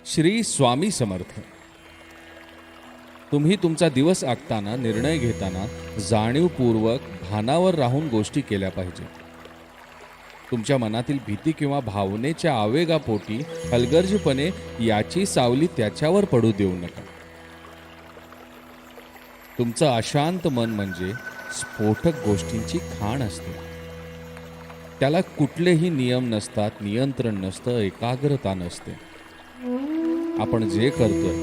श्री स्वामी समर्थ. तुम्ही तुमचा दिवस आखताना, निर्णय घेताना जाणीवपूर्वक भानावर राहून गोष्टी केल्या पाहिजेत. तुमच्या मनातील भीती किंवा भावनेच्या आवेगापोटी हलगर्जीपणे याची सावली त्याच्यावर पडू देऊ नका. तुमचं अशांत मन म्हणजे स्फोटक गोष्टींची खाण असते. त्याला कुठलेही नियम नसतात, नियंत्रण नसतं, एकाग्रता नसते. आपण जे करतोय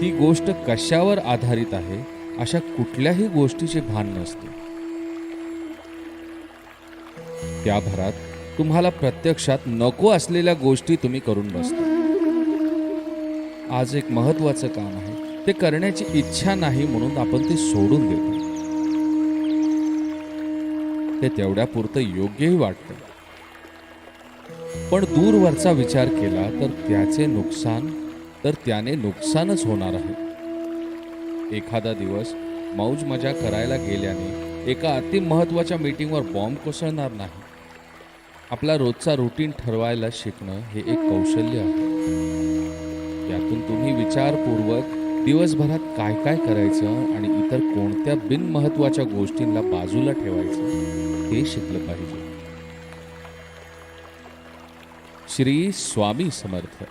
ती गोष्ट कशावर आधारित आहे अशा कुठल्याही गोष्टीचे भान नसते. त्या भरात तुम्हाला प्रत्यक्षात नको असलेल्या गोष्टी तुम्ही करून बसता. आज एक महत्वाचं काम आहे, ते करण्याची इच्छा नाही म्हणून आपण ते सोडून देतो. ते तेवढ्यापुरतं योग्यही वाटतं, पण दूरवरचा विचार केला तर त्याने नुकसानच होणार आहे. एखादा दिवस मौज मजा करायला गेल्याने एका अति महत्वाच्या मीटिंगवर बॉम्ब कोसळणार नाही. आपला रोजचा रुटीन ठरवायला शिकणं हे एक कौशल्य आहे. यातून तुम्ही विचारपूर्वक दिवसभरात काय काय करायचं आणि इतर कोणत्या बिनमहत्वाच्या गोष्टींना बाजूला ठेवायचं हे शिकलं पाहिजे. श्री स्वामी समर्थ.